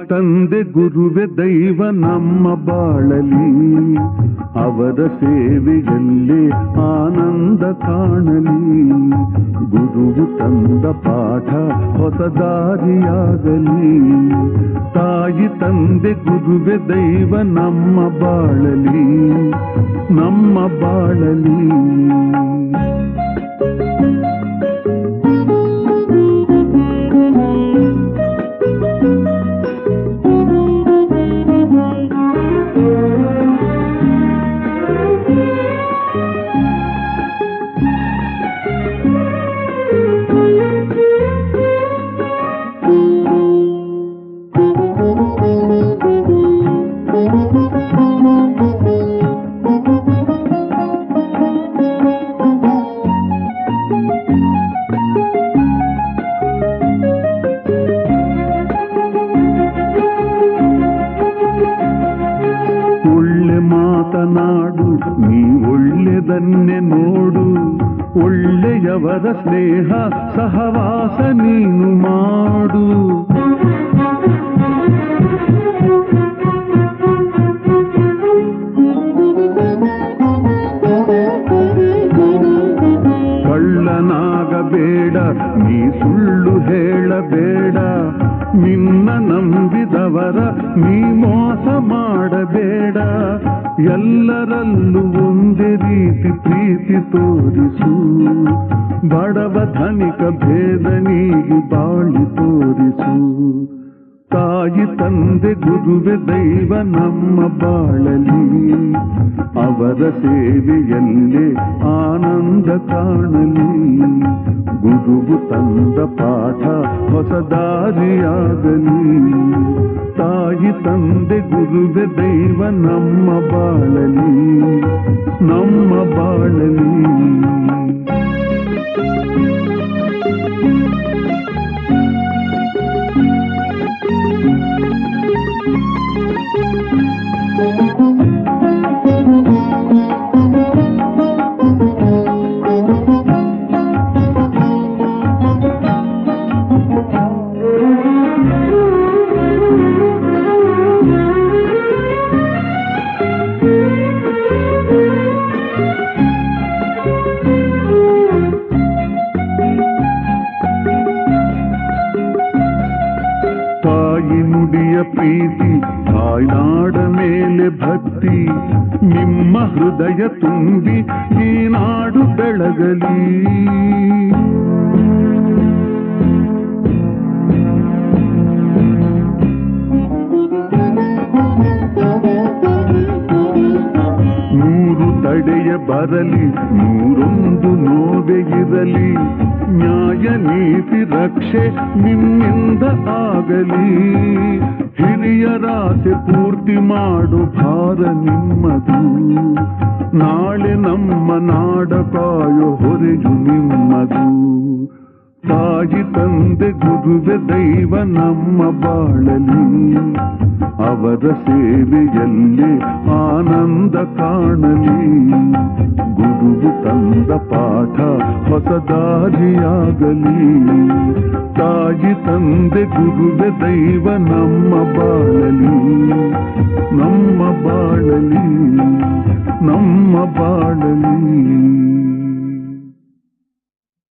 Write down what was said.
ತಂದೆ ಗುರುವೆ ದೈವ ನಮ್ಮ ಬಾಳಲಿ, ಅವರ ಸೇವೆಯಲ್ಲೇ ಆನಂದ ಕಾಣಲಿ. ಗುರುವು ತಂದ ಪಾಠ ಹೊಸ ದಾರಿಯಾಗಲಿ. ತಾಯಿ ತಂದೆ ಗುರುವೆ ದೈವ ನಮ್ಮ ಬಾಳಲಿ, ನಮ್ಮ ಬಾಳಲಿ. ಮಾತನಾಡು ನೀ ಒಳ್ಳೆದನ್ನೇ ನೋಡು, ಒಳ್ಳೆಯವರ ಸ್ನೇಹ ಸಹವಾಸ ನೀನು ಮಾಡು. ಕಳ್ಳನಾಗಬೇಡ ನೀ ಸುಳ್ಳು ಹೇಳಬೇಡ, ನಿನ್ನ ನಂಬಿದವರ ನೀ ಮೋಸ ಮಾಡಬೇಡ. ಎಲ್ಲರಲ್ಲೂ ಒಂದೇ ರೀತಿ ಪ್ರೀತಿ ತೋರಿಸು, ಬಡವ ಧನಿಕ ಭೇದ ನೀಗಿ ಬಾಳಿ ತೋರಿಸು. ತಾಯಿ ತಂದೆ ಗುರುವೆ ದೈವ ನಮ್ಮ ಬಾಳಲಿ, ಅವರ ಸೇವೆಯಲ್ಲೇ ಆನಂದ ಕಾಣಲಿ. ಗುರುವು ತಂದ ಪಾಠ ಹೊಸ ದಾರಿಯಾಗಲಿ. ತಾಯಿ ತಂದೆ ಗುರುವೆ ದೈವ ನಮ್ಮ ಬಾಳಲಿ, ನಮ್ಮ ಬಾಳಲಿ. ತಾಯಿ ನುಡಿಯ ಪ್ರೀತಿ, ತಾಯ್ನಾಡ ಮೇಲೆ ಭಕ್ತಿ, ನಿಮ್ಮ ಹೃದಯ ತುಂಬಿ ಈ ನಾಡು ಬೆಳಗಲಿ. ನೂರು ತಡೆಯ ಬರಲಿ, ನೂರೊಂದು ನೋವೆ ಇರಲಿ, ನ್ಯಾಯ ನೀತಿ ರಕ್ಷೆ ನಿಮ್ಮಿಂದ ಆಗಲಿ. ಹಿರಿಯರಾಸೆ ಪೂರ್ತಿ ಮಾಡು ಭಾರ ನಿಮ್ಮದು, ನಾಳೆ ನಮ್ಮ ನಾಡ ಕಾಯೋ ಹೊರೆಯು ನಿಮ್ಮದು. ತಾಯಿ ತಂದೆ ಗುರುವೆ ದೈವ ನಮ್ಮ ಬಾಳಲಿ, ಅವರ ಸೇವೆಯಲ್ಲೇ ಆನಂದ ಕಾಣಲಿ. ಗುರುವು ತಂದ ಪಾಠ ಹೊಸ ದಾರಿಯಾಗಲಿ. ತಾಯಿ ತಂದೆ ಗುರುವೆ ದೈವ ನಮ್ಮ ಬಾಳಲಿ, ನಮ್ಮ ಬಾಳಲಿ, ನಮ್ಮ ಬಾಳಲಿ.